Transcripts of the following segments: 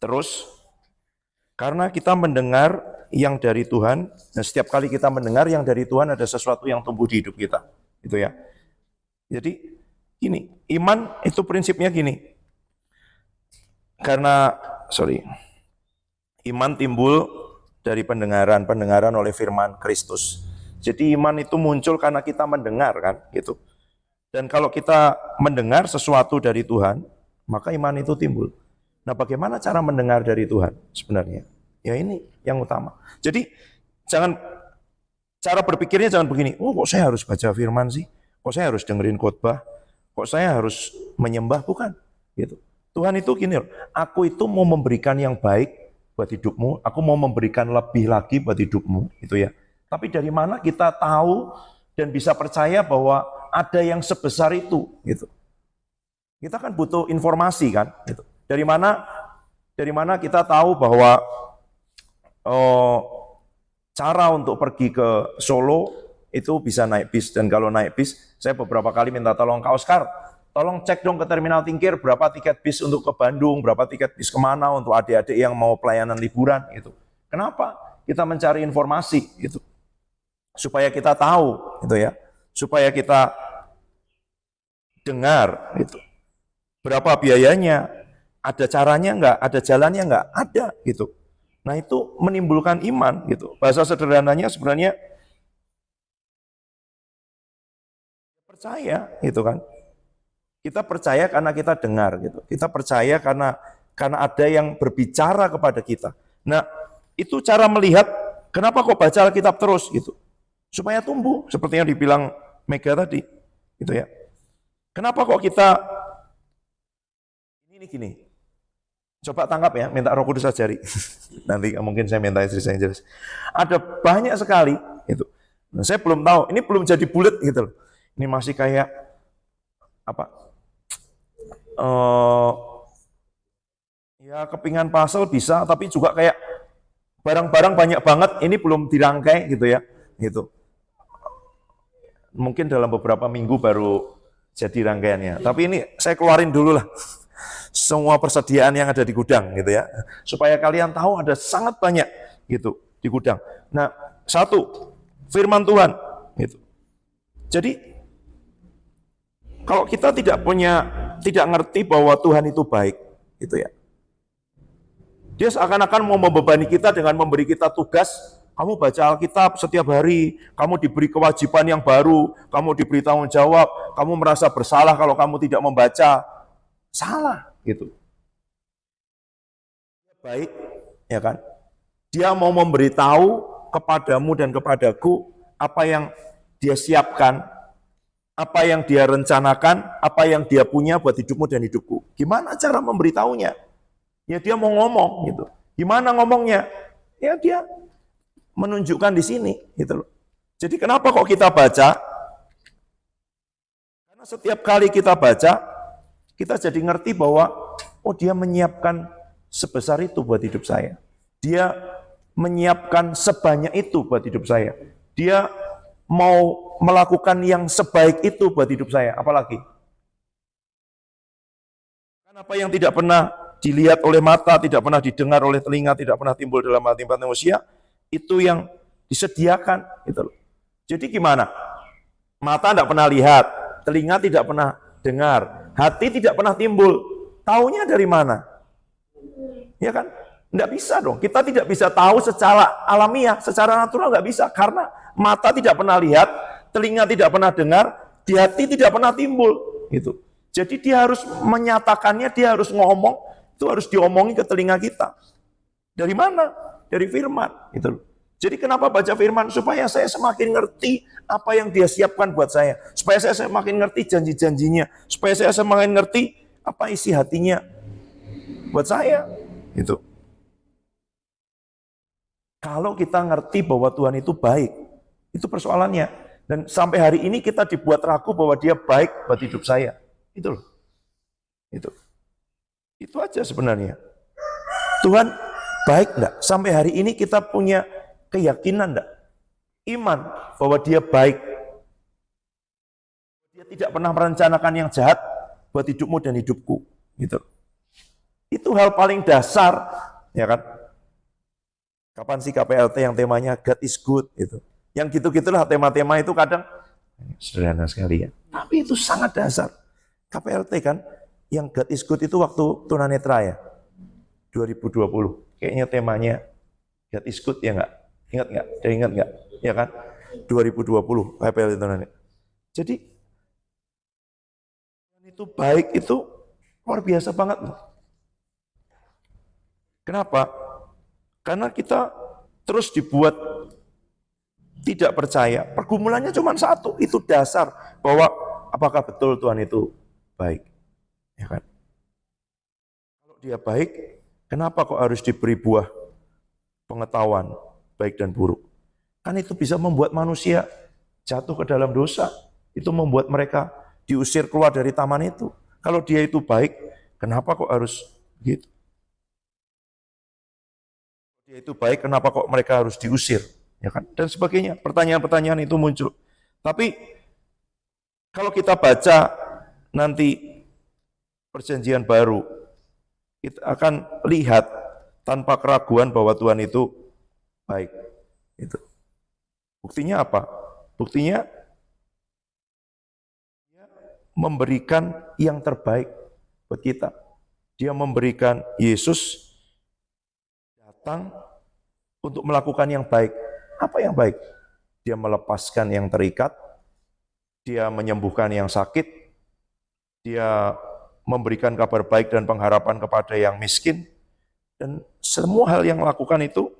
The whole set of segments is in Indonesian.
Terus, karena kita mendengar yang dari Tuhan, dan setiap kali kita mendengar yang dari Tuhan ada sesuatu yang tumbuh di hidup kita. Itu ya. Jadi, gini, iman itu prinsipnya gini. Karena, iman timbul dari pendengaran oleh firman Kristus. Jadi iman itu muncul karena kita mendengar kan, gitu. Dan kalau kita mendengar sesuatu dari Tuhan, maka iman itu timbul. Nah, bagaimana cara mendengar dari Tuhan sebenarnya? Ya ini yang utama. Jadi cara berpikirnya jangan begini, oh kok saya harus baca firman sih? Kok saya harus dengerin khotbah? Kok saya harus menyembah? Bukan, gitu. Tuhan itu gini loh, aku itu mau memberikan yang baik buat hidupmu, aku mau memberikan lebih lagi buat hidupmu, gitu ya. Tapi dari mana kita tahu dan bisa percaya bahwa ada yang sebesar itu, gitu. Kita kan butuh informasi kan, gitu. Dari mana kita tahu bahwa cara untuk pergi ke Solo itu bisa naik bis, dan kalau naik bis, saya beberapa kali minta tolong Kak Oscar, tolong cek dong ke Terminal Tingkir berapa tiket bis untuk ke Bandung, berapa tiket bis kemana untuk adik-adik yang mau pelayanan liburan, gitu. Kenapa? Kita mencari informasi, gitu. Supaya kita tahu, gitu ya. Supaya kita dengar, gitu. Berapa biayanya? Ada caranya enggak? Ada jalannya enggak? Ada, gitu. Nah, itu menimbulkan iman, gitu. Bahasa sederhananya sebenarnya percaya, gitu kan. Kita percaya karena kita dengar, gitu. Kita percaya karena ada yang berbicara kepada kita. Nah, itu cara melihat kenapa kok baca Alkitab terus, gitu. Supaya tumbuh, seperti yang dibilang Mega tadi, gitu ya. Kenapa kok kita ini gini? Coba tangkap ya, minta Roh Kudus ajari. Nanti mungkin saya minta istri saya jelas. Ada banyak sekali, gitu. Nah, saya belum tahu, ini belum jadi bulat gitu loh. Ini masih kayak apa? Ya kepingan puzzle bisa, tapi juga kayak barang-barang banyak banget. Ini belum dirangkai gitu ya, gitu. Mungkin dalam beberapa minggu baru jadi rangkaiannya. Tapi ini saya keluarin dulu lah semua persediaan yang ada di gudang gitu ya, supaya kalian tahu ada sangat banyak gitu di gudang. Nah, satu, firman Tuhan gitu. Jadi kalau kita tidak ngerti bahwa Tuhan itu baik gitu ya, dia seakan-akan mau membebani kita dengan memberi kita tugas. Kamu baca Alkitab setiap hari, kamu diberi kewajiban yang baru, kamu diberi tanggung jawab, kamu merasa bersalah kalau kamu tidak membaca. Salah, gitu. Baik, ya kan? Dia mau memberitahu kepadamu dan kepadaku apa yang dia siapkan, apa yang dia rencanakan, apa yang dia punya buat hidupmu dan hidupku. Gimana cara memberitahunya? Ya dia mau ngomong, gitu. Gimana ngomongnya? Ya dia menunjukkan di sini, gitu loh. Jadi kenapa kok kita baca? Karena setiap kali kita baca, kita jadi ngerti bahwa oh dia menyiapkan sebesar itu buat hidup saya. Dia menyiapkan sebanyak itu buat hidup saya. Dia mau melakukan yang sebaik itu buat hidup saya. Apalagi? Kan apa yang tidak pernah dilihat oleh mata, tidak pernah didengar oleh telinga, tidak pernah timbul dalam hati manusia, itu yang disediakan, gitu loh. Jadi gimana? Mata tidak pernah lihat, telinga tidak pernah dengar, hati tidak pernah timbul. Taunya dari mana? Ya kan? Tidak bisa dong. Kita tidak bisa tahu secara alamiah, secara natural nggak bisa, karena mata tidak pernah lihat, telinga tidak pernah dengar, di hati tidak pernah timbul. Gitu. Jadi dia harus menyatakannya, dia harus ngomong, itu harus diomongin ke telinga kita. Dari mana? Dari firman. Gitu. Jadi kenapa baca firman? Supaya saya semakin ngerti apa yang dia siapkan buat saya. Supaya saya semakin ngerti janji-janjinya. Supaya saya semakin ngerti apa isi hatinya buat saya. Gitu. Kalau kita ngerti bahwa Tuhan itu baik, itu persoalannya. Dan sampai hari ini kita dibuat ragu bahwa dia baik buat hidup saya. Itu loh. Itu aja sebenarnya. Tuhan baik enggak? Sampai hari ini kita punya keyakinan enggak? Iman bahwa dia baik. Dia tidak pernah merencanakan yang jahat buat hidupmu dan hidupku. Gitu. Itu hal paling dasar, ya kan? Kapan sih KPLT yang temanya God is good itu? Yang gitu-gitulah tema-tema itu kadang sederhana sekali ya. Tapi itu sangat dasar. KPLT kan yang God is good itu waktu tunanetra ya. 2020. Kayaknya temanya God is good ya enggak? Ingat enggak? Ada ingat enggak? Ya kan? 2020 KPLT tunanetra. Jadi itu baik itu luar biasa banget loh. Kenapa? Karena kita terus dibuat tidak percaya. Pergumulannya cuma satu, itu dasar bahwa apakah betul Tuhan itu baik. Ya kan? Kalau dia baik, kenapa kok harus diberi buah pengetahuan baik dan buruk? Kan itu bisa membuat manusia jatuh ke dalam dosa. Itu membuat mereka diusir keluar dari taman itu. Kalau dia itu baik, kenapa kok harus begitu? Dia itu baik, kenapa kok mereka harus diusir? Ya kan? Dan sebagainya. Pertanyaan-pertanyaan itu muncul. Tapi kalau kita baca nanti perjanjian baru, kita akan lihat tanpa keraguan bahwa Tuhan itu baik. Itu. Buktinya apa? Buktinya dia memberikan yang terbaik buat kita. Dia memberikan Yesus datang untuk melakukan yang baik. Apa yang baik? Dia melepaskan yang terikat, dia menyembuhkan yang sakit, dia memberikan kabar baik dan pengharapan kepada yang miskin, dan semua hal yang lakukan itu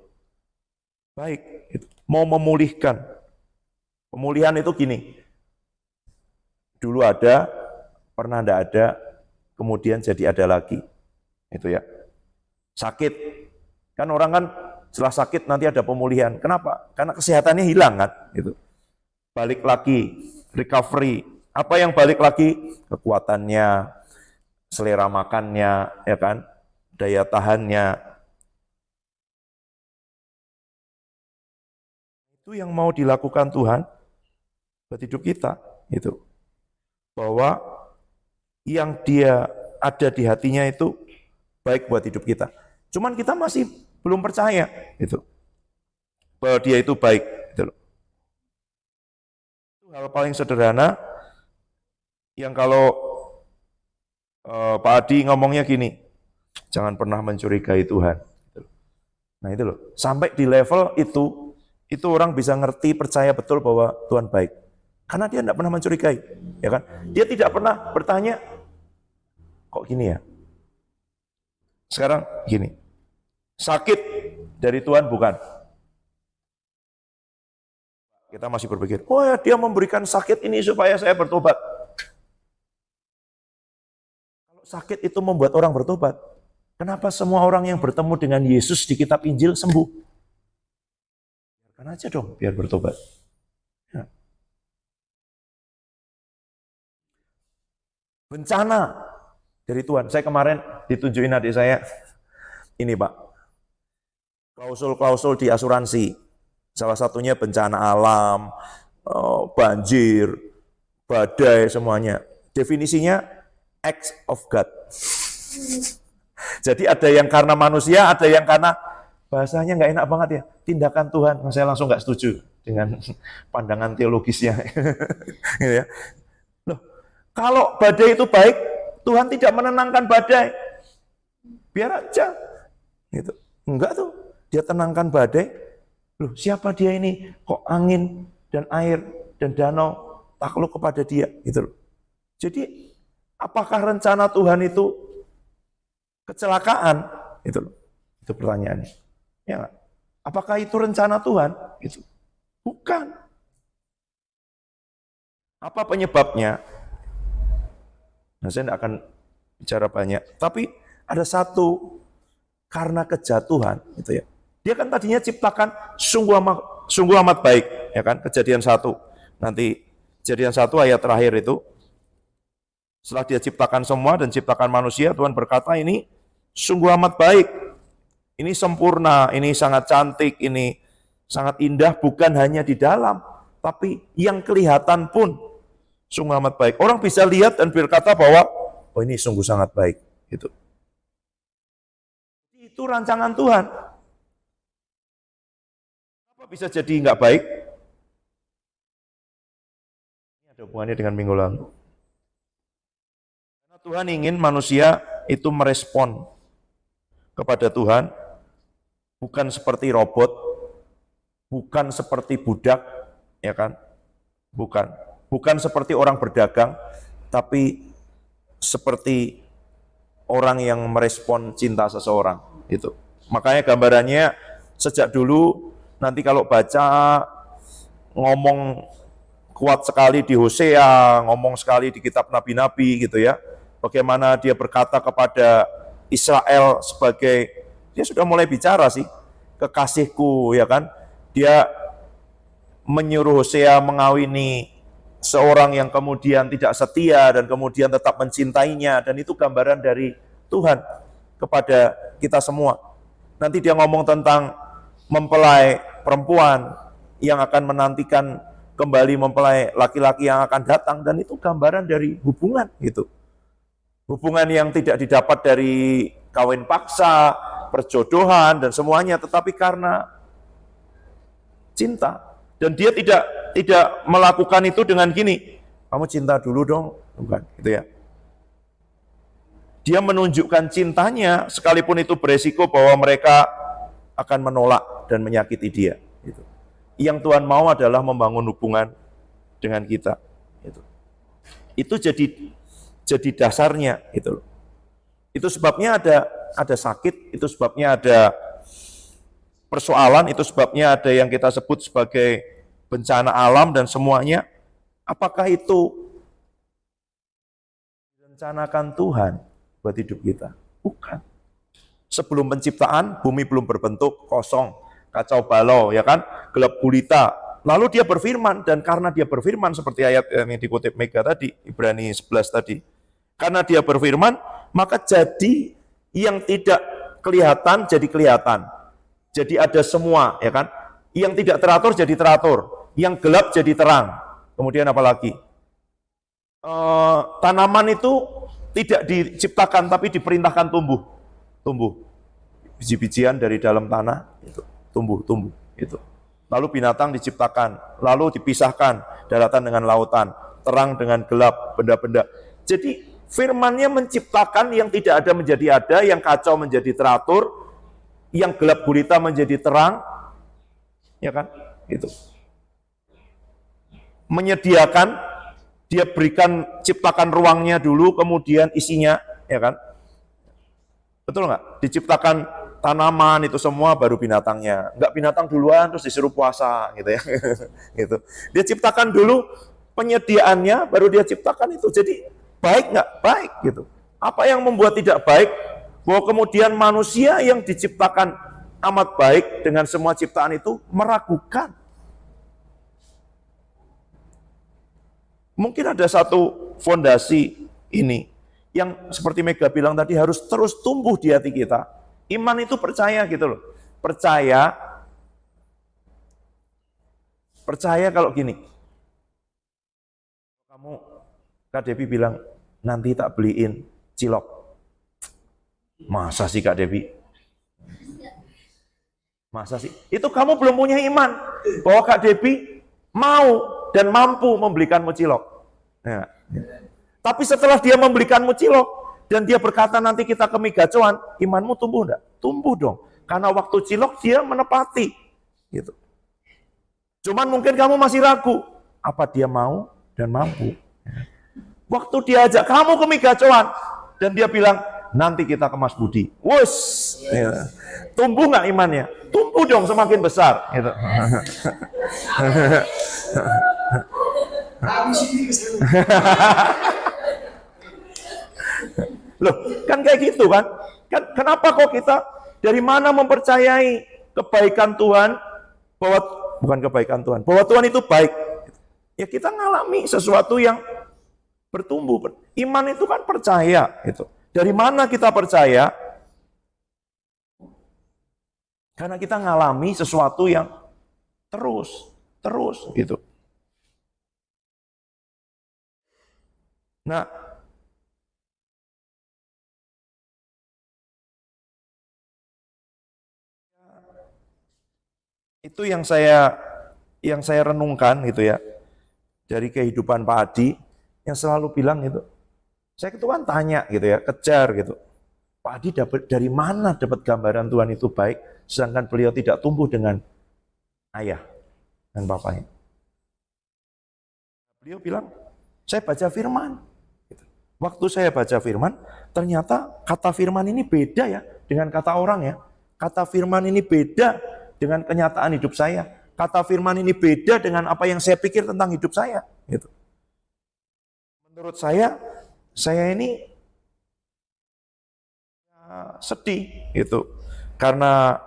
baik. Mau memulihkan. Pemulihan itu gini, dulu ada, pernah tidak ada, kemudian jadi ada lagi. Itu ya. Sakit, kan orang kan setelah sakit nanti ada pemulihan. Kenapa? Karena kesehatannya hilang kan. Gitu. Balik lagi, recovery. Apa yang balik lagi? Kekuatannya, selera makannya, ya kan, daya tahannya. Itu yang mau dilakukan Tuhan buat hidup kita. Itu. Bahwa yang dia ada di hatinya itu baik buat hidup kita. Cuman kita masih belum percaya itu bahwa dia itu baik. Itu hal paling sederhana yang kalau Pak Adi ngomongnya gini, jangan pernah mencurigai Tuhan. Nah itu loh, sampai di level itu orang bisa ngerti, percaya betul bahwa Tuhan baik. Karena dia tidak pernah mencurigai, ya kan? Dia tidak pernah bertanya, kok gini ya? Sekarang gini, sakit dari Tuhan bukan. Kita masih berpikir, oh ya dia memberikan sakit ini supaya saya bertobat. Kalau sakit itu membuat orang bertobat, kenapa semua orang yang bertemu dengan Yesus di kitab Injil sembuh? Biarkan aja dong, biar bertobat. Ya. Bencana dari Tuhan. Saya kemarin ditunjukin adik saya, ini Pak, klausul-klausul di asuransi. Salah satunya bencana alam, banjir, badai, semuanya. Definisinya acts of God. Jadi ada yang karena manusia, ada yang karena bahasanya nggak enak banget ya, tindakan Tuhan. Saya langsung nggak setuju dengan pandangan teologisnya. Gitu ya. Loh, kalau badai itu baik, Tuhan tidak menenangkan badai. Biar aja. Gitu. Enggak tuh, dia tenangkan badai. Loh, siapa dia ini? Kok angin dan air dan danau takluk kepada dia? Gitu loh. Jadi, apakah rencana Tuhan itu kecelakaan? Itu loh. Itu pertanyaannya. Ya, apakah itu rencana Tuhan? Itu bukan. Apa penyebabnya? Nah, saya tidak akan bicara banyak. Tapi ada satu, karena kejatuhan, gitu ya. Dia kan tadinya ciptakan sungguh amat baik, ya kan? Kejadian 1. Nanti Kejadian 1 ayat terakhir itu, setelah dia ciptakan semua dan ciptakan manusia, Tuhan berkata ini sungguh amat baik. Ini sempurna, ini sangat cantik, ini sangat indah, bukan hanya di dalam, tapi yang kelihatan pun sungguh amat baik. Orang bisa lihat dan berkata bahwa, oh ini sungguh sangat baik. Gitu. Itu rancangan Tuhan. Apa bisa jadi nggak baik? Ini ada hubungannya dengan minggu lalu. Karena Tuhan ingin manusia itu merespon kepada Tuhan, bukan seperti robot, bukan seperti budak, ya kan? Bukan seperti orang berdagang, tapi seperti orang yang merespon cinta seseorang. Itu. Makanya gambarannya sejak dulu nanti kalau baca ngomong kuat sekali di Hosea, ngomong sekali di kitab nabi-nabi gitu ya. Bagaimana dia berkata kepada Israel sebagai, dia sudah mulai bicara sih, kekasihku ya kan. Dia menyuruh Hosea mengawini seorang yang kemudian tidak setia dan kemudian tetap mencintainya, dan itu gambaran dari Tuhan kepada kita semua. Nanti dia ngomong tentang mempelai perempuan yang akan menantikan kembali mempelai laki-laki yang akan datang, dan itu gambaran dari hubungan gitu. Hubungan yang tidak didapat dari kawin paksa, perjodohan dan semuanya, tetapi karena cinta. Dan dia tidak melakukan itu dengan gini, kamu cinta dulu dong, bukan gitu ya. Dia menunjukkan cintanya sekalipun itu beresiko bahwa mereka akan menolak dan menyakiti dia. Gitu. Yang Tuhan mau adalah membangun hubungan dengan kita. Gitu. Itu jadi dasarnya. Gitu. Itu sebabnya ada sakit, itu sebabnya ada persoalan, itu sebabnya ada yang kita sebut sebagai bencana alam dan semuanya. Apakah itu direncanakan Tuhan buat hidup kita? Bukan. Sebelum penciptaan, bumi belum berbentuk, kosong, kacau balau, ya kan? Gelap gulita. Lalu dia berfirman, dan karena dia berfirman seperti ayat yang dikutip Mega tadi, Ibrani 11 tadi. Karena dia berfirman, maka jadi yang tidak kelihatan jadi kelihatan. Jadi ada semua, ya kan? Yang tidak teratur jadi teratur, yang gelap jadi terang. Kemudian apa lagi? Tanaman itu tidak diciptakan tapi diperintahkan tumbuh. Biji-bijian dari dalam tanah itu tumbuh itu. Lalu binatang diciptakan, lalu dipisahkan daratan dengan lautan, terang dengan gelap, benda-benda. Jadi firman-Nya menciptakan yang tidak ada menjadi ada, yang kacau menjadi teratur, yang gelap gulita menjadi terang, ya kan? Itu. Menyediakan, dia berikan, ciptakan ruangnya dulu, kemudian isinya, ya kan? Betul nggak? Diciptakan tanaman itu semua, baru binatangnya. Nggak binatang duluan, terus disuruh puasa, gitu ya. Gitu. Dia ciptakan dulu penyediaannya, baru dia ciptakan itu. Jadi baik nggak? Baik, gitu. Apa yang membuat tidak baik? Bahwa kemudian manusia yang diciptakan amat baik dengan semua ciptaan itu meragukan. Mungkin ada satu fondasi ini yang seperti Mega bilang tadi harus terus tumbuh di hati kita. Iman itu percaya gitu loh. Percaya kalau gini. Kamu, Kak Devi bilang, nanti tak beliin cilok. Masa sih Kak Devi? Masa sih? Itu kamu belum punya iman bahwa Kak Devi mau dan mampu membelikanmu cilok. Ya. Tapi setelah dia membelikanmu cilok dan dia berkata nanti kita ke Migacuan, imanmu tumbuh enggak? Tumbuh dong. Karena waktu cilok dia menepati. Gitu. Cuman mungkin kamu masih ragu, apa dia mau dan mampu. Waktu dia ajak kamu ke Migacuan dan dia bilang, nanti kita ke Mas Budi. Wus, ya. Tumbuh nggak imannya? Tumbuh dong, semakin besar. Gitu. Loh, kan kayak gitu kan? Kenapa kok kita dari mana mempercayai kebaikan Tuhan, bahwa bukan kebaikan Tuhan, bahwa Tuhan itu baik? Ya kita ngalami sesuatu yang bertumbuh. Iman itu kan percaya. Gitu. Dari mana kita percaya? Karena kita ngalami sesuatu yang terus gitu. Nah, Itu yang saya renungkan gitu ya, dari kehidupan Pak Adi yang selalu bilang gitu. Saya itu kan tanya gitu ya, kejar gitu. Pak Adi dari mana dapat gambaran Tuhan itu baik, sedangkan beliau tidak tumbuh dengan ayah dan bapaknya. Beliau bilang, saya baca firman. Waktu saya baca firman, ternyata kata firman ini beda ya dengan kata orang ya. Kata firman ini beda dengan kenyataan hidup saya. Kata firman ini beda dengan apa yang saya pikir tentang hidup saya. Gitu. Menurut saya ini sedih gitu. Karena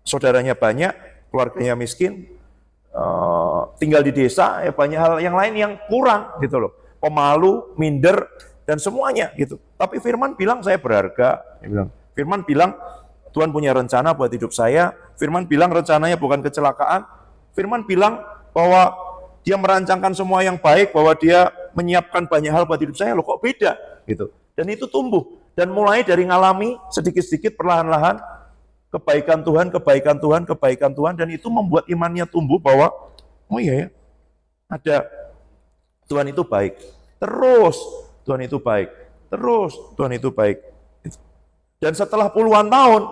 saudaranya banyak, keluarganya miskin, tinggal di desa, ya banyak hal yang lain yang kurang gitu loh. Pemalu, minder, dan semuanya gitu. Tapi Firman bilang saya berharga. Firman bilang Tuhan punya rencana buat hidup saya. Firman bilang rencananya bukan kecelakaan. Firman bilang bahwa dia merancangkan semua yang baik, bahwa dia menyiapkan banyak hal buat hidup saya. Loh kok beda gitu. Dan itu tumbuh. Dan mulai dari ngalami sedikit-sedikit perlahan-lahan kebaikan Tuhan, kebaikan Tuhan, kebaikan Tuhan, dan itu membuat imannya tumbuh bahwa oh iya ya, ada Tuhan itu baik. Terus Tuhan itu baik. Terus Tuhan itu baik. Dan setelah puluhan tahun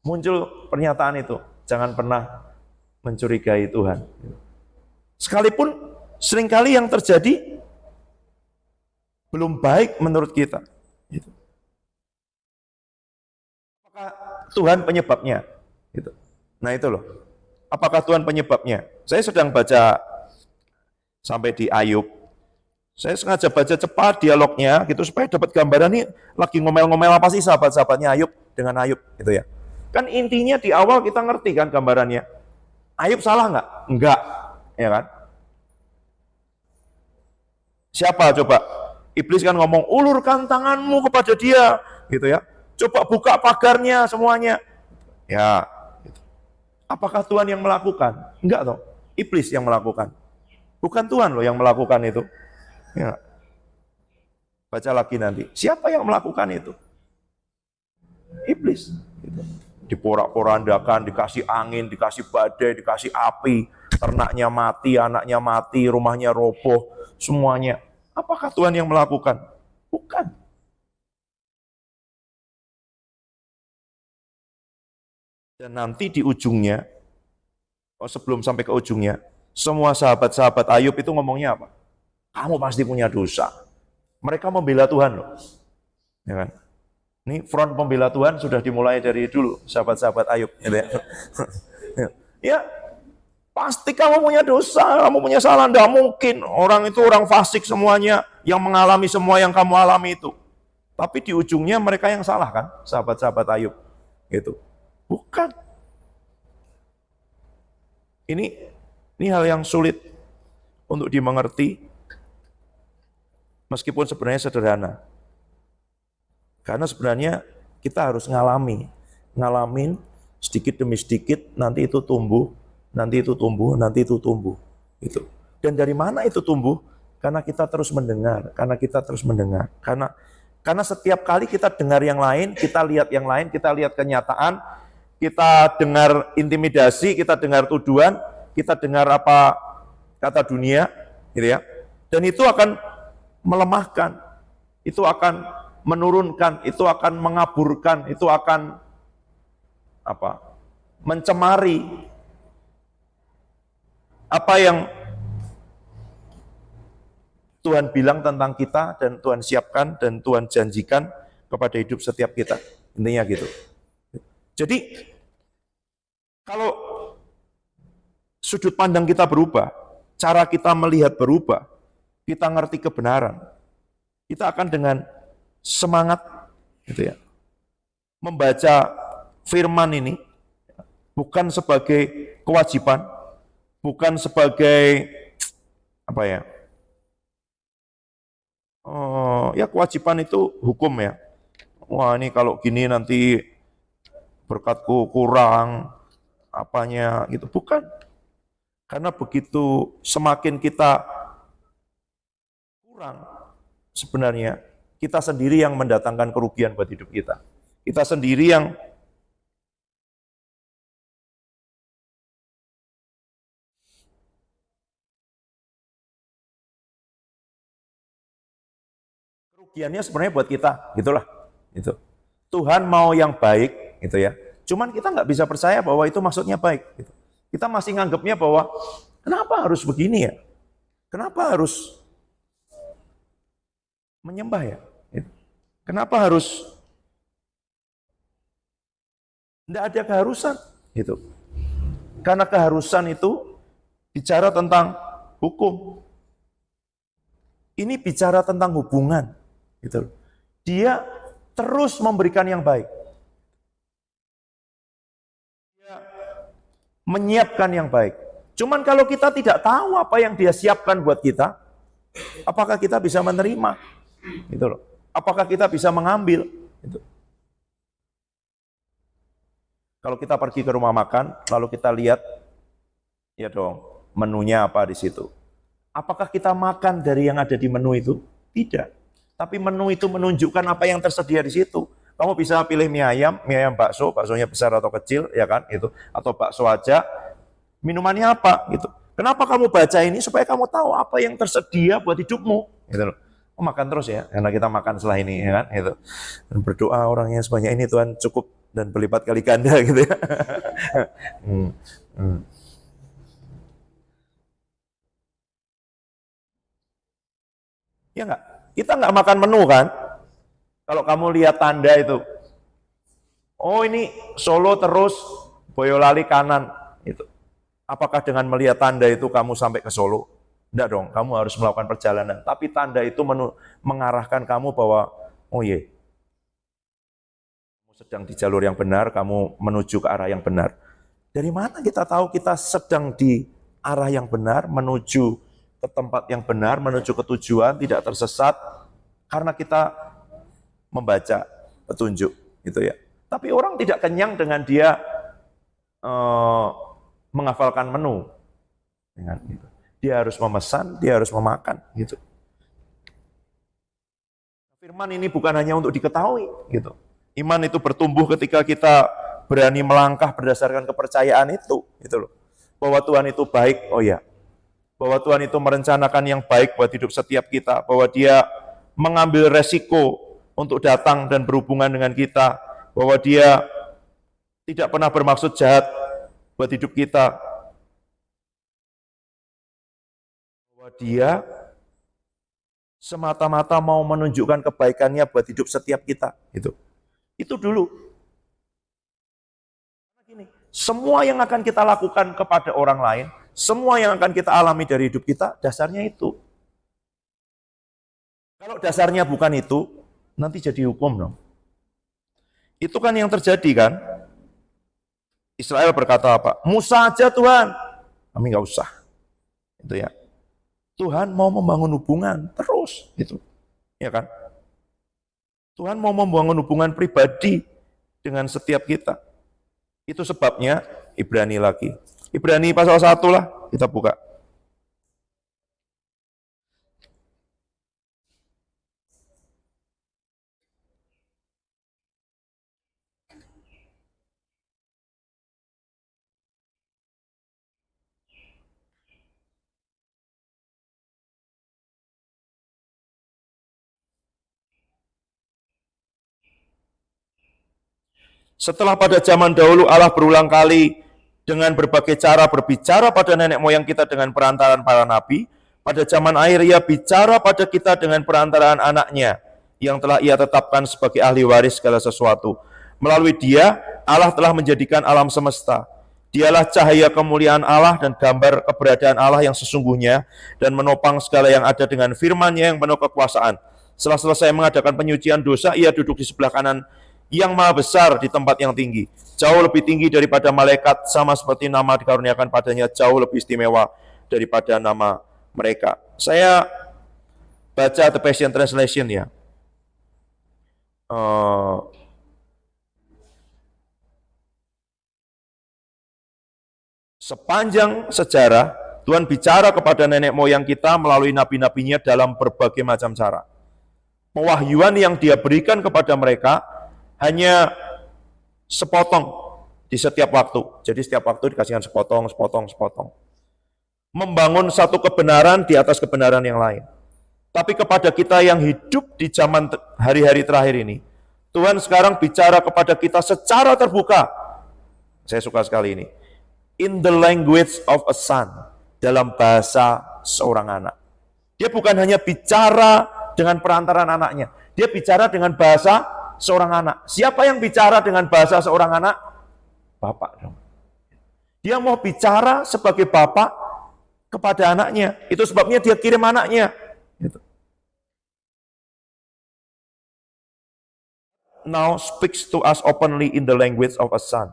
muncul pernyataan itu, jangan pernah mencurigai Tuhan. Sekalipun seringkali yang terjadi belum baik menurut kita. Apakah Tuhan penyebabnya? Nah itu loh. Apakah Tuhan penyebabnya? Saya sedang baca sampai di Ayub. Saya sengaja baca cepat dialognya gitu supaya dapat gambaran nih lagi ngomel-ngomel apa sih sahabat-sahabatnya Ayub dengan Ayub gitu ya. Kan intinya di awal kita ngerti kan gambarannya. Ayub salah nggak? Enggak, ya kan? Siapa coba? Iblis kan ngomong, ulurkan tanganmu kepada dia, gitu ya. Coba buka pagarnya semuanya. Ya, gitu. Apakah Tuhan yang melakukan? Enggak toh, iblis yang melakukan. Bukan Tuhan loh yang melakukan itu. Ya. Baca lagi nanti. Siapa yang melakukan itu? Iblis. Gitu. Diporak-porandakan, dikasih angin, dikasih badai, dikasih api, ternaknya mati, anaknya mati, rumahnya roboh, semuanya. Apakah Tuhan yang melakukan? Bukan. Dan nanti di ujungnya, sebelum sampai ke ujungnya, semua sahabat-sahabat Ayub itu ngomongnya apa? Kamu pasti punya dosa. Mereka membela Tuhan loh. Ya kan? Ini front pembela Tuhan sudah dimulai dari dulu, sahabat-sahabat Ayub. Ya, pasti kamu punya dosa, kamu punya salah, tidak mungkin. Orang itu orang fasik semuanya, yang mengalami semua yang kamu alami itu. Tapi di ujungnya mereka yang salah kan, sahabat-sahabat Ayub. Gitu. Bukan. Ini hal yang sulit untuk dimengerti, meskipun sebenarnya sederhana. Karena sebenarnya kita harus ngalamin sedikit demi sedikit, nanti itu tumbuh, nanti itu tumbuh, nanti itu tumbuh. Gitu. Dan dari mana itu tumbuh? Karena kita terus mendengar, Karena setiap kali kita dengar yang lain, kita lihat kenyataan, kita dengar intimidasi, kita dengar tuduhan, kita dengar apa kata dunia, gitu ya. Dan itu akan melemahkan, itu akan menurunkan, itu akan mengaburkan, itu akan mencemari apa yang Tuhan bilang tentang kita dan Tuhan siapkan dan Tuhan janjikan kepada hidup setiap kita. Intinya gitu. Jadi kalau sudut pandang kita berubah, cara kita melihat berubah, kita ngerti kebenaran, kita akan dengan semangat gitu ya, membaca firman ini bukan sebagai kewajiban, bukan sebagai kewajiban itu hukum ya. Wah ini kalau gini nanti berkatku kurang, apanya gitu. Bukan. Karena begitu semakin kita kurang, sebenarnya kita sendiri yang mendatangkan kerugian buat hidup kita. Kita sendiri yang Bagiannya sebenarnya buat kita, gitulah. Itu. Tuhan mau yang baik, gitu ya. Cuman kita nggak bisa percaya bahwa itu maksudnya baik. Gitu. Kita masih nganggapnya bahwa kenapa harus begini ya? Kenapa harus menyembah ya? Gitu. Kenapa harus tidak ada keharusan? Gitu. Karena keharusan itu bicara tentang hukum. Ini bicara tentang hubungan. Gitu. Dia terus memberikan yang baik. Dia menyiapkan yang baik. Cuman kalau kita tidak tahu apa yang dia siapkan buat kita, apakah kita bisa menerima? Gitu loh. Apakah kita bisa mengambil? Gitu. Kalau kita pergi ke rumah makan, lalu kita lihat, ya dong, menunya apa di situ. Apakah kita makan dari yang ada di menu itu? Tidak. Tapi menu itu menunjukkan apa yang tersedia di situ. Kamu bisa pilih mie ayam bakso, baksonya besar atau kecil, ya kan? Itu atau bakso aja. Minumannya apa? Gitu. Kenapa kamu baca ini? Supaya kamu tahu apa yang tersedia buat hidupmu. Gitu loh. Oh, makan terus ya, karena kita makan setelah ini, ya kan? Gitu. Dan berdoa orangnya sebanyak ini Tuhan cukup dan berlipat kali ganda gitu ya. Ya enggak? Kita enggak makan menu kan? Kalau kamu lihat tanda itu, oh ini Solo terus Boyolali kanan, itu. Apakah dengan melihat tanda itu kamu sampai ke Solo? Enggak dong, kamu harus melakukan perjalanan. Tapi tanda itu mengarahkan kamu bahwa, oh iya, kamu sedang di jalur yang benar, kamu menuju ke arah yang benar. Dari mana kita tahu kita sedang di arah yang benar, menuju ke tempat yang benar, menuju ke tujuan, tidak tersesat, karena kita membaca petunjuk, gitu ya. Tapi orang tidak kenyang dengan dia menghafalkan menu, dengan gitu. Dia harus memesan, dia harus memakan, gitu. Firman ini bukan hanya untuk diketahui, gitu. Iman itu bertumbuh ketika kita berani melangkah berdasarkan kepercayaan itu, gitu loh. Bahwa Tuhan itu baik, oh ya. Bahwa Tuhan itu merencanakan yang baik buat hidup setiap kita, bahwa Dia mengambil resiko untuk datang dan berhubungan dengan kita, bahwa Dia tidak pernah bermaksud jahat buat hidup kita, bahwa Dia semata-mata mau menunjukkan kebaikannya buat hidup setiap kita. Itu dulu. Semua yang akan kita lakukan kepada orang lain, semua yang akan kita alami dari hidup kita, dasarnya itu. Kalau dasarnya bukan itu, nanti jadi hukum dong. Itu kan yang terjadi kan. Israel berkata apa? Musa aja Tuhan. Kami nggak usah. Itu ya. Tuhan mau membangun hubungan terus. Itu. Ya kan? Tuhan mau membangun hubungan pribadi dengan setiap kita. Itu sebabnya Ibrani lagi. Ibrani pasal 1 lah, kita buka. Setelah pada zaman dahulu Allah berulang kali dengan berbagai cara berbicara pada nenek moyang kita dengan perantaraan para nabi, pada zaman akhir Ia bicara pada kita dengan perantaraan anaknya yang telah Ia tetapkan sebagai ahli waris segala sesuatu. Melalui Dia, Allah telah menjadikan alam semesta. Dialah cahaya kemuliaan Allah dan gambar keberadaan Allah yang sesungguhnya dan menopang segala yang ada dengan firman-Nya yang penuh kekuasaan. Setelah selesai mengadakan penyucian dosa, Ia duduk di sebelah kanan yang maha besar di tempat yang tinggi, jauh lebih tinggi daripada malaikat, sama seperti nama dikaruniakan padanya jauh lebih istimewa daripada nama mereka. Saya baca The Passion Translation ya. Sepanjang sejarah, Tuhan bicara kepada nenek moyang kita melalui nabi-nabinya dalam berbagai macam cara. Pewahyuan yang Dia berikan kepada mereka hanya sepotong di setiap waktu. Jadi setiap waktu dikasihkan sepotong. Membangun satu kebenaran di atas kebenaran yang lain. Tapi kepada kita yang hidup di zaman hari-hari terakhir ini, Tuhan sekarang bicara kepada kita secara terbuka. Saya suka sekali ini. In the language of a son, dalam bahasa seorang anak. Dia bukan hanya bicara dengan perantaran anaknya, dia bicara dengan bahasa seorang anak. Siapa yang bicara dengan bahasa seorang anak? Bapak dong. Dia mau bicara sebagai bapak kepada anaknya. Itu sebabnya dia kirim anaknya. Gitu. Now speaks to us openly in the language of a son.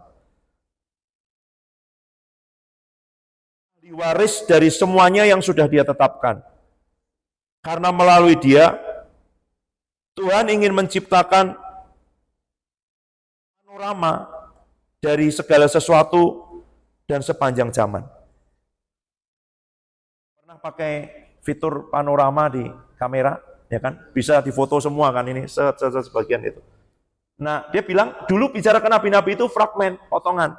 Waris dari semuanya yang sudah dia tetapkan. Karena melalui dia, Tuhan ingin menciptakan panorama dari segala sesuatu dan sepanjang zaman. Pernah pakai fitur panorama di kamera, ya kan? Bisa difoto semua kan ini, sebagian itu. Nah, dia bilang, dulu bicara ke nabi-nabi itu fragmen, potongan.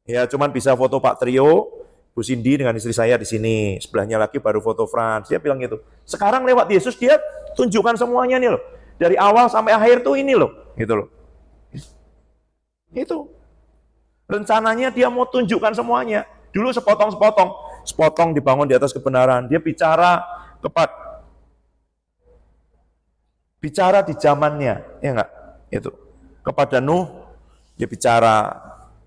Ya, cuman bisa foto Pak Trio, Bu Cindy dengan istri saya di sini, sebelahnya lagi baru foto Frans. Dia bilang gitu. Sekarang lewat Yesus dia tunjukkan semuanya nih loh. Dari awal sampai akhir tuh ini loh, gitu loh. Itu. Rencananya dia mau tunjukkan semuanya. Dulu sepotong-sepotong, sepotong dibangun di atas kebenaran. Dia bicara di zamannya, ya enggak? Itu. Kepada Nuh dia bicara,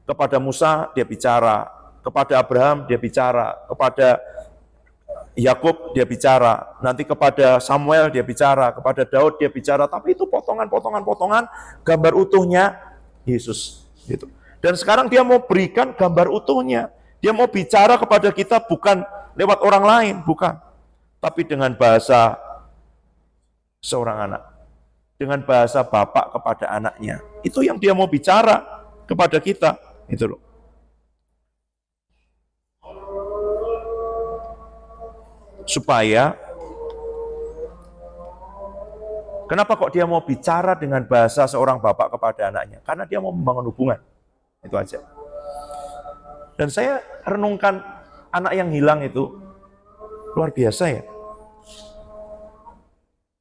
kepada Musa dia bicara, kepada Abraham dia bicara, kepada Yakub dia bicara, nanti kepada Samuel dia bicara, kepada Daud dia bicara, tapi itu potongan-potongan gambar utuhnya Yesus gitu. Dan sekarang dia mau berikan gambar utuhnya. Dia mau bicara kepada kita bukan lewat orang lain, bukan, tapi dengan bahasa seorang anak. Dengan bahasa bapak kepada anaknya. Itu yang dia mau bicara kepada kita, itu loh. Supaya kenapa kok dia mau bicara dengan bahasa seorang bapak kepada anaknya? Karena dia mau membangun hubungan. Itu aja. Dan saya renungkan anak yang hilang itu luar biasa ya.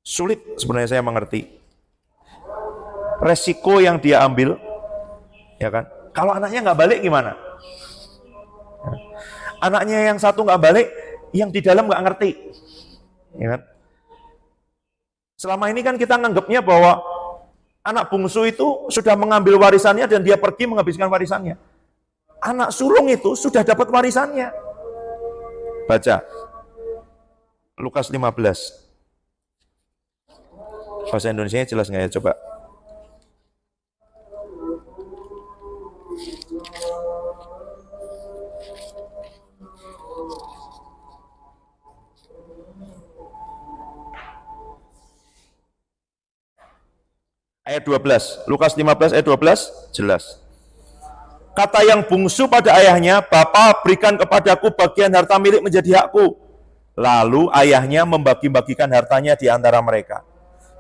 Sulit sebenarnya saya mengerti resiko yang dia ambil, ya kan? Kalau anaknya nggak balik gimana? Anaknya yang satu nggak balik, yang di dalam nggak ngerti, ya kan? Selama ini kan kita nganggapnya bahwa anak bungsu itu sudah mengambil warisannya dan dia pergi menghabiskan warisannya. Anak sulung itu sudah dapat warisannya. Baca Lukas 15. Bahasa Indonesianya jelas nggak ya? Coba. Ayat 12, Lukas 15 ayat 12, jelas. Kata yang bungsu pada ayahnya, Bapa berikan kepadaku bagian harta milik menjadi hakku. Lalu ayahnya membagi-bagikan hartanya di antara mereka.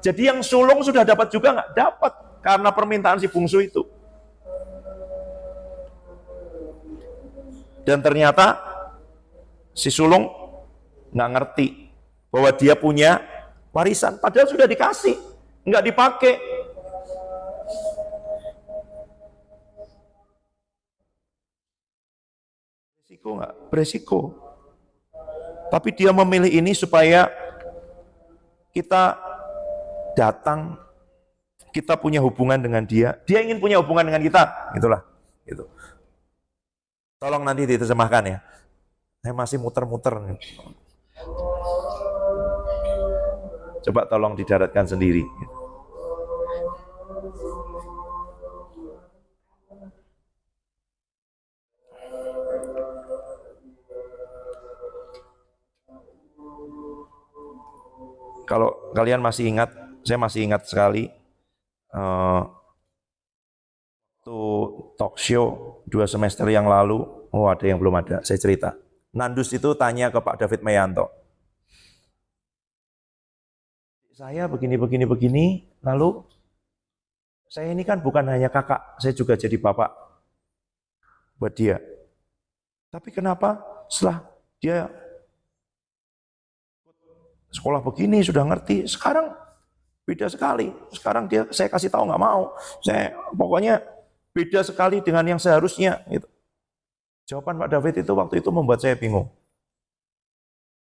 Jadi yang sulung sudah dapat juga nggak? Dapat, karena permintaan si bungsu itu. Dan ternyata si sulung nggak ngerti bahwa dia punya warisan, padahal sudah dikasih, nggak dipakai. Beresiko nggak? Beresiko. Tapi dia memilih ini supaya kita datang, kita punya hubungan dengan dia. Dia ingin punya hubungan dengan kita, itulah. Gitu. Tolong nanti diterjemahkan ya. Saya masih muter-muter. Coba tolong didaratkan sendiri. Kalau kalian masih ingat, saya masih ingat sekali waktu talk show 2 semester yang lalu, ada yang belum ada, saya cerita. Nandus itu tanya ke Pak David Meyanto, saya begini, lalu saya ini kan bukan hanya kakak, saya juga jadi bapak buat dia. Tapi kenapa setelah dia sekolah begini sudah ngerti, sekarang beda sekali. Sekarang saya kasih tahu nggak mau. Pokoknya beda sekali dengan yang seharusnya. Gitu. Jawaban Pak David itu waktu itu membuat saya bingung.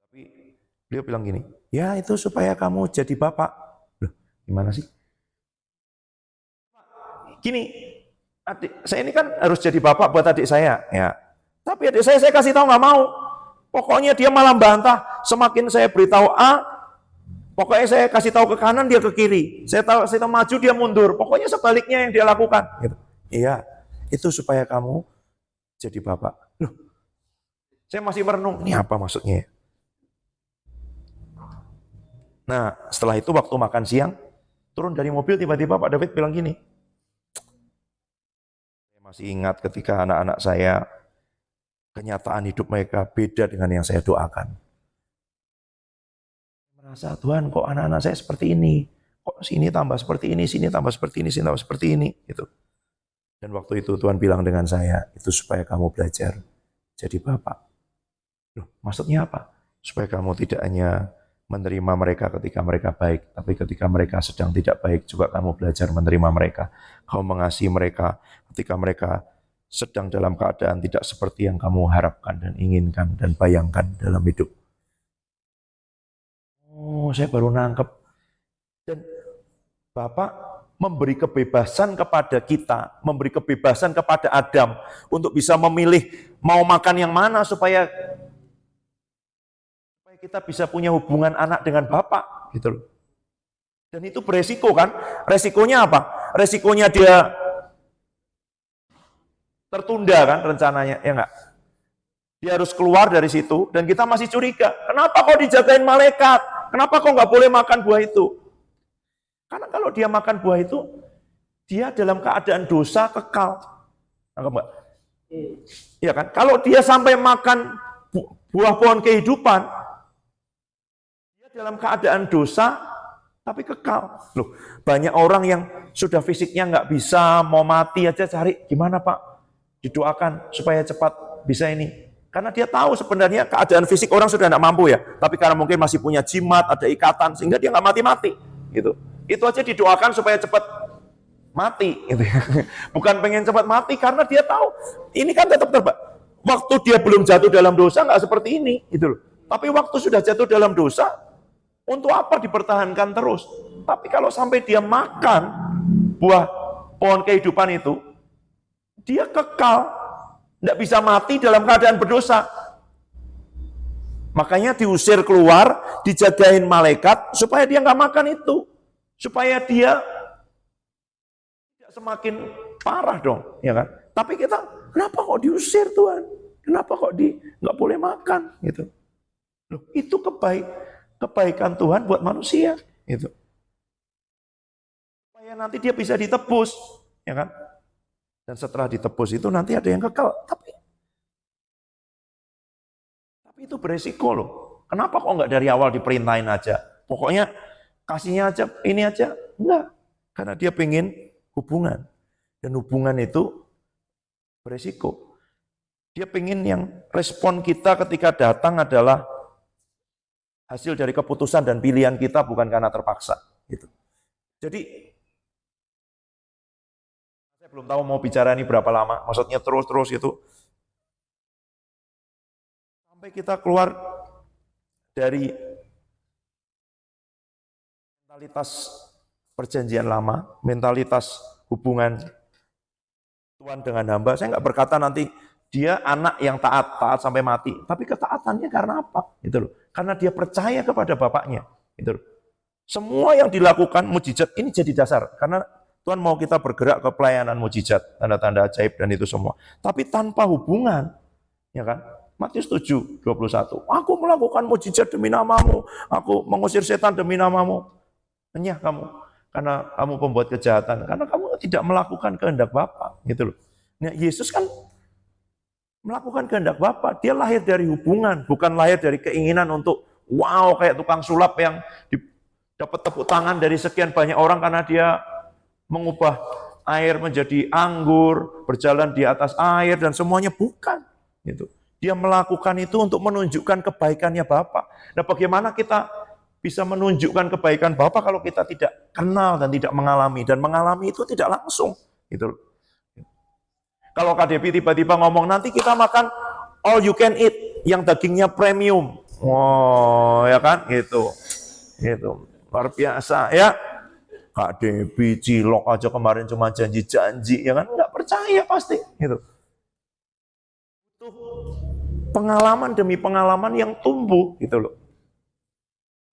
Tapi beliau bilang gini, ya itu supaya kamu jadi bapak. Loh, gimana sih? Gini, adik saya ini kan harus jadi bapak buat adik saya. Ya. Tapi adik saya kasih tahu nggak mau. Pokoknya dia malah bantah. Semakin saya beritahu A, pokoknya saya kasih tahu ke kanan, dia ke kiri. Saya tahu maju, dia mundur. Pokoknya sebaliknya yang dia lakukan. Gitu. Iya, itu supaya kamu jadi bapak. Loh, saya masih merenung, ini apa maksudnya? Nah, setelah itu waktu makan siang, turun dari mobil, tiba-tiba Pak David bilang gini. Saya masih ingat ketika anak-anak saya, kenyataan hidup mereka beda dengan yang saya doakan. Merasa, Tuhan kok anak-anak saya seperti ini, kok sini tambah seperti ini, sini tambah seperti ini, sini tambah seperti ini, gitu. Dan waktu itu Tuhan bilang dengan saya, itu supaya kamu belajar jadi bapak. Loh, maksudnya apa? Supaya kamu tidak hanya menerima mereka ketika mereka baik, tapi ketika mereka sedang tidak baik juga kamu belajar menerima mereka. Kamu mengasihi mereka ketika mereka sedang dalam keadaan tidak seperti yang kamu harapkan dan inginkan dan bayangkan dalam hidup. Oh, saya baru nangkep. Dan Bapak memberi kebebasan kepada kita, memberi kebebasan kepada Adam untuk bisa memilih mau makan yang mana supaya kita bisa punya hubungan anak dengan Bapak, gitu loh. Dan itu beresiko kan? Resikonya apa? Resikonya dia tertunda kan rencananya, ya enggak? Dia harus keluar dari situ dan kita masih curiga. Kenapa kok dijagain malaikat? Kenapa kok nggak boleh makan buah itu? Karena kalau dia makan buah itu, dia dalam keadaan dosa kekal. Enggak? Iya kan? Kalau dia sampai makan buah pohon kehidupan, dia dalam keadaan dosa tapi kekal. Loh, banyak orang yang sudah fisiknya nggak bisa, mau mati aja cari gimana Pak? Didoakan supaya cepat bisa ini. Karena dia tahu sebenarnya keadaan fisik orang sudah tidak mampu ya. Tapi karena mungkin masih punya jimat, ada ikatan, sehingga dia nggak mati-mati. Gitu. Itu aja didoakan supaya cepat mati. Gitu. Bukan pengen cepat mati, karena dia tahu ini kan tetap terbang. Waktu dia belum jatuh dalam dosa nggak seperti ini. Gitu loh. Tapi waktu sudah jatuh dalam dosa, untuk apa dipertahankan terus? Tapi kalau sampai dia makan buah pohon kehidupan itu, dia kekal, tidak bisa mati dalam keadaan berdosa. Makanya diusir keluar, dijagain malaikat, supaya dia nggak makan itu. Supaya dia tidak semakin parah dong, ya kan? Tapi kita, kenapa kok diusir Tuhan? Kenapa kok nggak boleh makan? Gitu. Loh, itu kebaikan Tuhan buat manusia. Gitu. Supaya nanti dia bisa ditebus, ya kan? Dan setelah ditebus itu nanti ada yang kekal. Tapi itu beresiko loh. Kenapa kok nggak dari awal diperintahin aja? Pokoknya kasihnya aja, ini aja. Enggak. Karena dia pengen hubungan. Dan hubungan itu beresiko. Dia pengen yang respon kita ketika datang adalah hasil dari keputusan dan pilihan kita, bukan karena terpaksa. Gitu. Jadi belum tahu mau bicara ini berapa lama, maksudnya terus itu. Sampai kita keluar dari mentalitas perjanjian lama, mentalitas hubungan Tuhan dengan hamba. Saya nggak berkata nanti dia anak yang taat sampai mati, tapi ketaatannya karena apa? Gitu loh. Karena dia percaya kepada Bapaknya. Gitu loh. Semua yang dilakukan mujizat ini jadi dasar, karena Tuhan mau kita bergerak ke pelayanan mujizat, tanda-tanda ajaib dan itu semua. Tapi tanpa hubungan, ya kan? Matius 7:21. Aku melakukan mujizat demi namamu, aku mengusir setan demi namamu. Enyah kamu, karena kamu pembuat kejahatan, karena kamu tidak melakukan kehendak Bapa, gitu loh. Nah, Yesus kan melakukan kehendak Bapa. Dia lahir dari hubungan, bukan lahir dari keinginan untuk wow kayak tukang sulap yang dapat tepuk tangan dari sekian banyak orang karena dia mengubah air menjadi anggur, berjalan di atas air dan semuanya, bukan. Gitu. Dia melakukan itu untuk menunjukkan kebaikannya Bapa. Nah, bagaimana kita bisa menunjukkan kebaikan Bapa kalau kita tidak kenal dan tidak mengalami. Dan mengalami itu tidak langsung. Gitu. Kalau KDP tiba-tiba ngomong, nanti kita makan all you can eat, yang dagingnya premium. Wow, ya kan? Gitu. Luar biasa, ya. KDP cilok aja kemarin cuma janji-janji, ya kan? Nggak percaya pasti. Gitu. Pengalaman demi pengalaman yang tumbuh, gitu loh.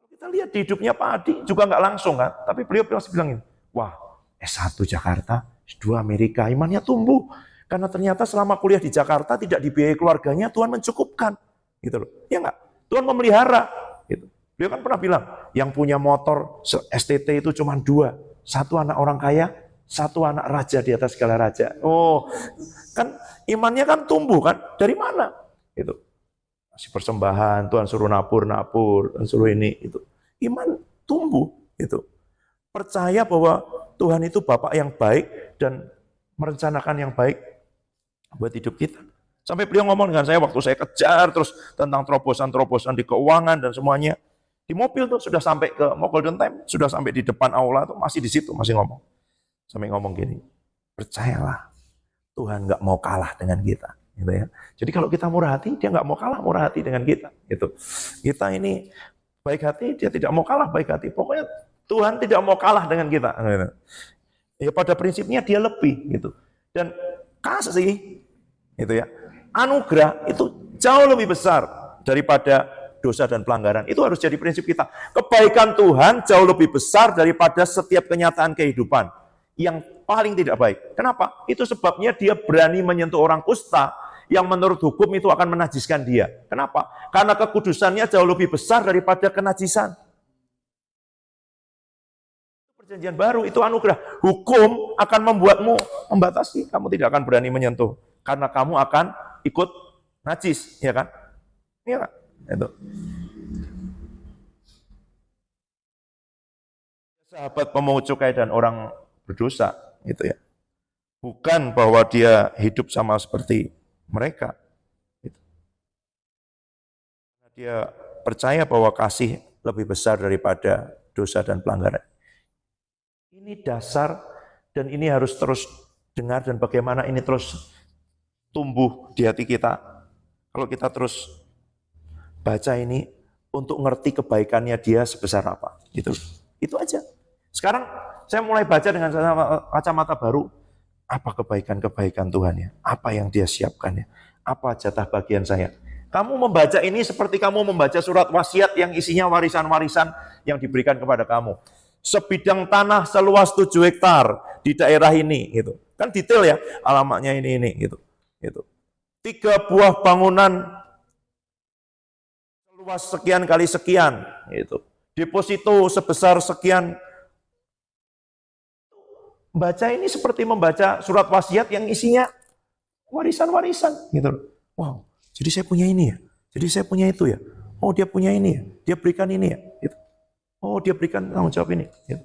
Kita lihat di hidupnya Pak Adi juga nggak langsung kan, tapi beliau pasti bilang ini, wah S1 Jakarta, S2 Amerika, imannya tumbuh. Karena ternyata selama kuliah di Jakarta tidak dibiayai keluarganya, Tuhan mencukupkan, gitu loh. Ya nggak? Tuhan memelihara. Gitu. Beliau kan pernah bilang, yang punya motor STT itu cuma 2, satu anak orang kaya, satu anak raja di atas segala raja. Oh, kan imannya kan tumbuh kan? Dari mana? Itu kasih persembahan, Tuhan suruh nabur, Tuhan suruh ini, itu iman tumbuh, itu percaya bahwa Tuhan itu Bapak yang baik dan merencanakan yang baik buat hidup kita. Sampai beliau ngomong dengan saya waktu saya kejar terus tentang terobosan-terobosan di keuangan dan semuanya, di mobil tuh sudah sampai ke Golden Time, sudah sampai di depan aula tuh masih di situ masih ngomong, sampai ngomong gini, percayalah Tuhan nggak mau kalah dengan kita. Gitu ya. Jadi kalau kita murah hati, dia nggak mau kalah murah hati dengan kita. Gitu. Kita ini baik hati, dia tidak mau kalah baik hati. Pokoknya Tuhan tidak mau kalah dengan kita. Gitu. Ya pada prinsipnya dia lebih. Gitu. Dan kasih, gitu ya, anugerah itu jauh lebih besar daripada dosa dan pelanggaran. Itu harus jadi prinsip kita. Kebaikan Tuhan jauh lebih besar daripada setiap kenyataan kehidupan yang paling tidak baik. Kenapa? Itu sebabnya dia berani menyentuh orang kusta yang menurut hukum itu akan menajiskan dia. Kenapa? Karena kekudusannya jauh lebih besar daripada kenajisan. Perjanjian baru itu anugerah. Hukum akan membuatmu membatasi. Kamu tidak akan berani menyentuh. Karena kamu akan ikut najis. Ya kan? Iya kan? Itu. Sahabat pemungut cukai dan orang berdosa. Gitu ya. Bukan bahwa dia hidup sama seperti mereka. Dia percaya bahwa kasih lebih besar daripada dosa dan pelanggaran. Ini dasar dan ini harus terus dengar dan bagaimana ini terus tumbuh di hati kita. Kalau kita terus baca ini untuk ngerti kebaikannya dia sebesar apa. Gitu. Itu aja. Sekarang saya mulai baca dengan kacamata baru. Apa kebaikan-kebaikan Tuhan ya? Apa yang dia siapkan ya? Apa jatah bagian saya? Kamu membaca ini seperti kamu membaca surat wasiat yang isinya warisan-warisan yang diberikan kepada kamu. Sebidang tanah seluas 7 hektar di daerah ini, gitu. Kan detail ya, alamatnya ini gitu. 3 buah bangunan seluas sekian kali sekian, gitu. Deposito sebesar sekian. Baca ini seperti membaca surat wasiat yang isinya warisan-warisan, gitu. Wow, jadi saya punya ini ya, jadi saya punya itu ya. Oh dia punya ini ya, dia berikan ini ya. Gitu. Oh dia berikan tanggung jawab ini. Gitu.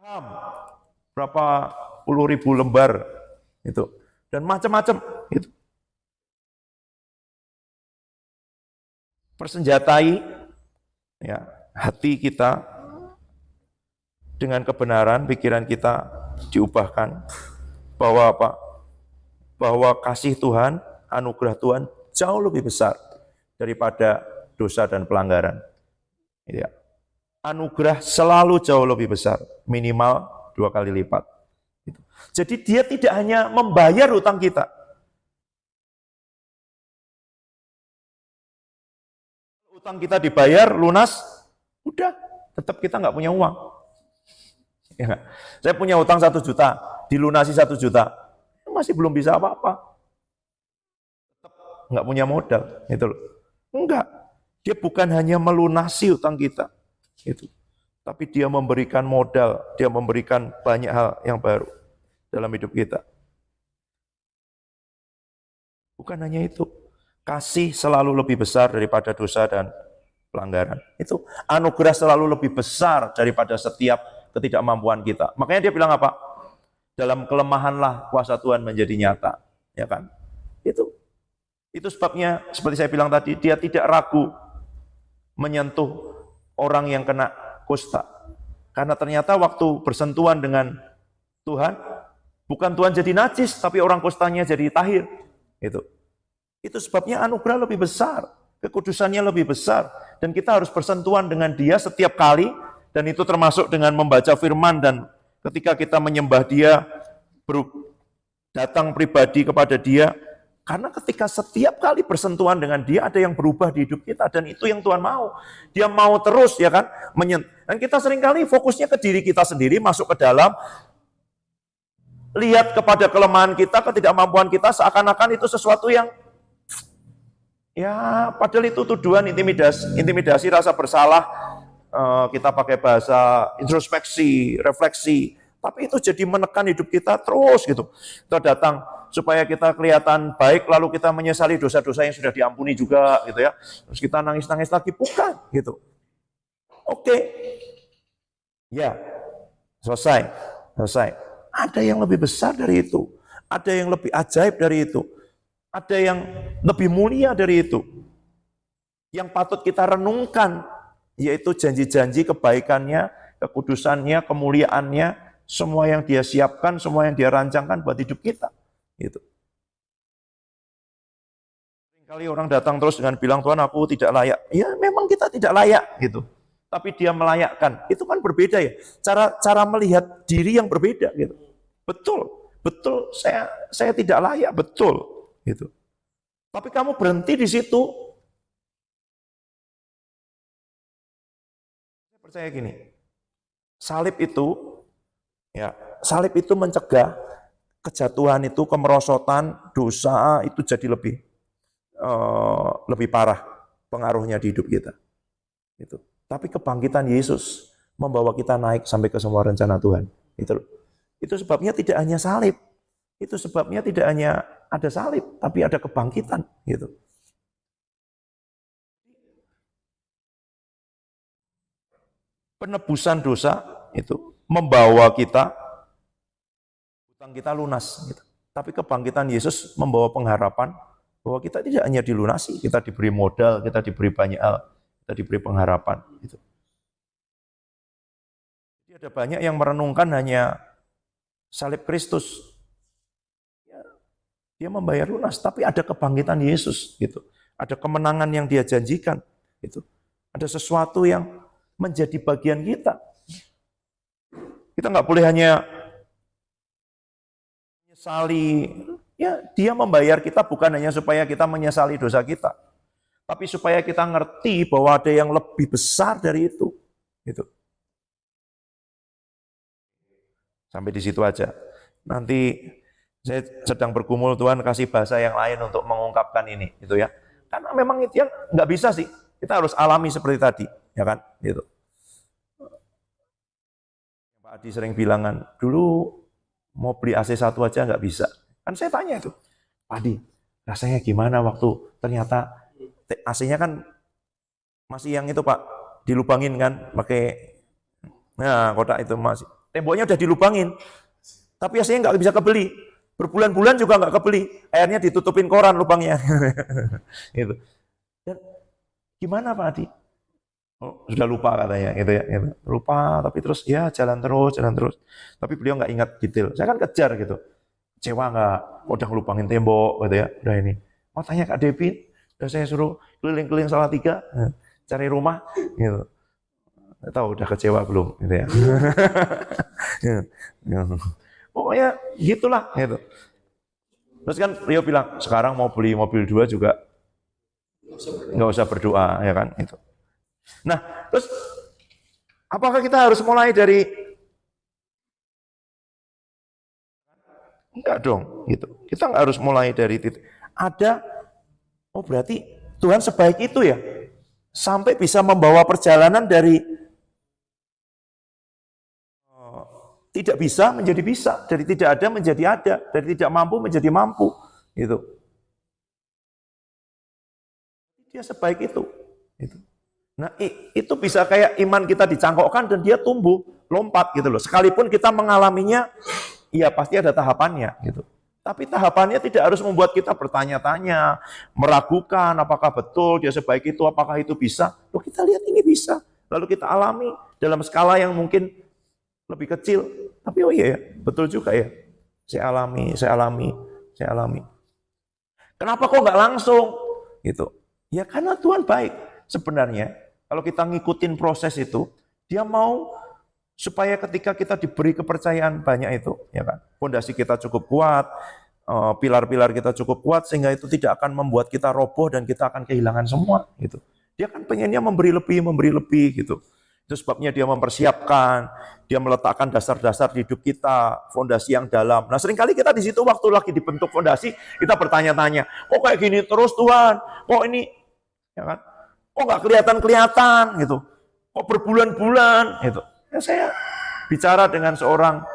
Saham berapa puluh ribu lembar, itu dan macam-macam. Gitu. Persenjatai ya hati kita. Dengan kebenaran, pikiran kita diubahkan bahwa apa? Bahwa kasih Tuhan, anugerah Tuhan jauh lebih besar daripada dosa dan pelanggaran. Ya. Anugerah selalu jauh lebih besar, minimal 2 kali lipat. Jadi dia tidak hanya membayar hutang kita. Hutang kita dibayar, lunas, udah, tetap kita nggak punya uang. Ya, saya punya utang 1 juta, dilunasi 1 juta, masih belum bisa apa-apa. Tetap nggak punya modal, gitu loh. Enggak, dia bukan hanya melunasi utang kita, gitu. Tapi dia memberikan modal, dia memberikan banyak hal yang baru dalam hidup kita. Bukan hanya itu, kasih selalu lebih besar daripada dosa dan pelanggaran. Itu anugerah selalu lebih besar daripada setiap ketidakmampuan kita. Makanya dia bilang apa? Dalam kelemahanlah kuasa Tuhan menjadi nyata, ya kan? Itu sebabnya seperti saya bilang tadi, dia tidak ragu menyentuh orang yang kena kusta. Karena ternyata waktu bersentuhan dengan Tuhan, bukan Tuhan jadi najis, tapi orang kustanya jadi tahir. Itu sebabnya anugerah lebih besar, kekudusannya lebih besar, dan kita harus bersentuhan dengan Dia setiap kali, dan itu termasuk dengan membaca firman, dan ketika kita menyembah Dia, datang pribadi kepada Dia, karena ketika setiap kali bersentuhan dengan Dia, ada yang berubah di hidup kita, dan itu yang Tuhan mau. Dia mau terus, ya kan, dan kita seringkali fokusnya ke diri kita sendiri, masuk ke dalam, lihat kepada kelemahan kita, ketidakmampuan kita, seakan-akan itu sesuatu yang, ya padahal itu tuduhan, intimidasi rasa bersalah, kita pakai bahasa introspeksi, refleksi, tapi itu jadi menekan hidup kita terus gitu. Kita datang supaya kita kelihatan baik, lalu kita menyesali dosa-dosa yang sudah diampuni juga gitu ya. Terus kita nangis-nangis lagi, bukan gitu. Oke. Ya. Selesai. Ada yang lebih besar dari itu. Ada yang lebih ajaib dari itu. Ada yang lebih mulia dari itu. Yang patut kita renungkan, yaitu janji-janji kebaikannya, kekudusannya, kemuliaannya, semua yang Dia siapkan, semua yang Dia rancangkan buat hidup kita. Gitu. Kali orang datang terus dengan bilang, Tuhan aku tidak layak. Ya memang kita tidak layak gitu. Tapi Dia melayakkan. Itu kan berbeda ya. Cara melihat diri yang berbeda gitu. Betul. Saya tidak layak, betul. Gitu. Tapi kamu berhenti di situ. Saya percaya gini. Salib itu mencegah kejatuhan itu, kemerosotan, dosa itu jadi lebih parah pengaruhnya di hidup kita. Itu. Tapi kebangkitan Yesus membawa kita naik sampai ke semua rencana Tuhan. Itu sebabnya tidak hanya salib. Itu sebabnya tidak hanya ada salib, tapi ada kebangkitan. Gitu. Penebusan dosa itu membawa kita, hutang kita lunas. Gitu. Tapi kebangkitan Yesus membawa pengharapan bahwa kita tidak hanya dilunasi, kita diberi modal, kita diberi banyak hal, kita diberi pengharapan. Gitu. Jadi ada banyak yang merenungkan hanya salib Kristus. Dia membayar lunas, tapi ada kebangkitan Yesus. Gitu. Ada kemenangan yang Dia janjikan. Gitu. Ada sesuatu yang menjadi bagian kita. Kita nggak boleh hanya menyesali. Ya, Dia membayar kita bukan hanya supaya kita menyesali dosa kita, tapi supaya kita ngerti bahwa ada yang lebih besar dari itu. Gitu. Sampai di situ aja. Nanti saya sedang bergumul, Tuhan kasih bahasa yang lain untuk mengungkapkan ini, gitu ya. Karena memang itu yang nggak bisa sih. Kita harus alami seperti tadi, ya kan? Gitu. Pak Adi sering bilangan, dulu mau beli AC1 aja nggak bisa. Kan saya tanya itu, Pak Adi, rasanya gimana waktu ternyata AC-nya kan masih yang itu Pak, dilubangin kan, pakai, nah kotak itu masih. Temboknya udah dilubangin, tapi AC-nya nggak bisa kebeli. Berbulan-bulan juga nggak kebeli, akhirnya ditutupin koran lubangnya. Gitu. Dan gimana Pak Adi? Oh, sudah lupa katanya, gitu ya. Gitu. Lupa, tapi terus ya jalan terus. Tapi beliau nggak ingat detail. Saya kan kejar gitu. Kecewa nggak? Udah ngelubangin tembok, gitu ya. Udah ini. Mau tanya Kak Devin, udah saya suruh keliling-keliling Salatiga, cari rumah, gitu. Nggak tahu udah kecewa belum, gitu ya. Pokoknya gitulah gitu. Terus kan Rio bilang sekarang mau beli mobil 2 juga nggak usah berdoa, ya kan itu. Nah terus apakah kita harus mulai dari enggak dong gitu. Kita nggak harus mulai dari titik. Ada berarti Tuhan sebaik itu ya sampai bisa membawa perjalanan dari tidak bisa menjadi bisa, dari tidak ada menjadi ada, dari tidak mampu menjadi mampu, gitu. Dia sebaik itu. Nah, itu bisa kayak iman kita dicangkokkan dan dia tumbuh, lompat gitu loh. Sekalipun kita mengalaminya, ya pasti ada tahapannya, gitu. Tapi tahapannya tidak harus membuat kita bertanya-tanya, meragukan apakah betul dia sebaik itu, apakah itu bisa. Loh, kita lihat ini bisa. Lalu kita alami dalam skala yang mungkin lebih kecil. Tapi oh iya ya, betul juga ya. Saya alami, saya alami, saya alami. Kenapa kok nggak langsung? Gitu. Ya karena Tuhan baik. Sebenarnya kalau kita ngikutin proses itu, dia mau supaya ketika kita diberi kepercayaan banyak itu, ya kan, fondasi kita cukup kuat, pilar-pilar kita cukup kuat, sehingga itu tidak akan membuat kita roboh dan kita akan kehilangan semua. Gitu. Dia kan pengennya memberi lebih gitu. Itu sebabnya dia mempersiapkan, dia meletakkan dasar-dasar di hidup kita, fondasi yang dalam. Nah seringkali kita di situ waktu lagi dibentuk fondasi, kita bertanya-tanya, kok kayak gini terus Tuhan? Kok ini, ya kan? Kok nggak kelihatan gitu? Kok berbulan-bulan gitu? Ya saya bicara dengan seorang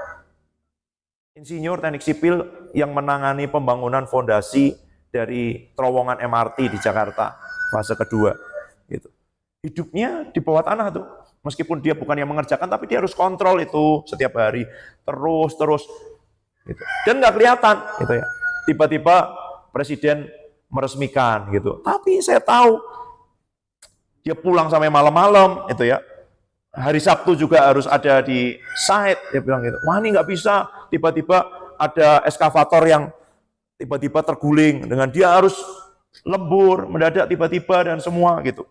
insinyur teknik sipil yang menangani pembangunan fondasi dari terowongan MRT di Jakarta fase kedua. Gitu. Hidupnya di bawah tanah tuh, meskipun dia bukan yang mengerjakan, tapi dia harus kontrol itu setiap hari, terus. Gitu. Dan nggak kelihatan, gitu ya. Tiba-tiba presiden meresmikan, gitu. Tapi saya tahu dia pulang sampai malam-malam, itu ya. Hari Sabtu juga harus ada di site, dia bilang gitu. Wah ini nggak bisa, tiba-tiba ada eskavator yang tiba-tiba terguling, dengan dia harus lembur, mendadak tiba-tiba dan semua gitu.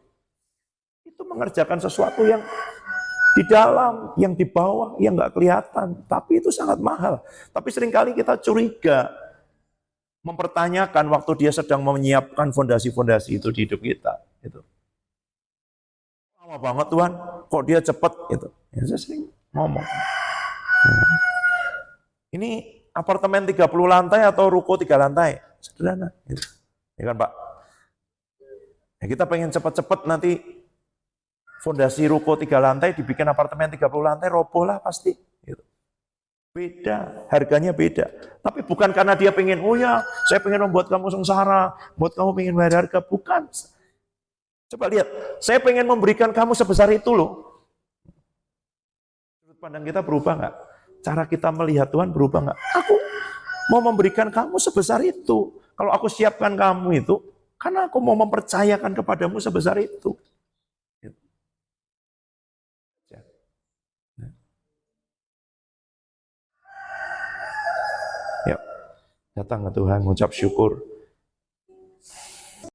Itu mengerjakan sesuatu yang di dalam, yang di bawah, yang nggak kelihatan, tapi itu sangat mahal. Tapi seringkali kita curiga, mempertanyakan waktu dia sedang menyiapkan fondasi-fondasi itu di hidup kita. Gitu. Lama banget Tuhan, kok dia cepat gitu. Ya saya sering ngomong. Ini apartemen 30 lantai atau ruko 3 lantai? Sederhana. Gitu. Ya kan Pak? Ya, kita pengen cepat-cepat nanti fondasi ruko 3 lantai dibikin apartemen 30 lantai, roboh lah pasti. Gitu. Beda, harganya beda. Tapi bukan karena dia pengen, oh ya saya pengen membuat kamu sengsara, buat kamu pengen bayar harga. Bukan. Coba lihat, saya pengen memberikan kamu sebesar itu loh. Sudut pandang kita berubah nggak? Cara kita melihat Tuhan berubah nggak? Aku mau memberikan kamu sebesar itu. Kalau aku siapkan kamu itu, karena aku mau mempercayakan kepadamu sebesar itu. Ya, datang ke Tuhan, mengucap syukur.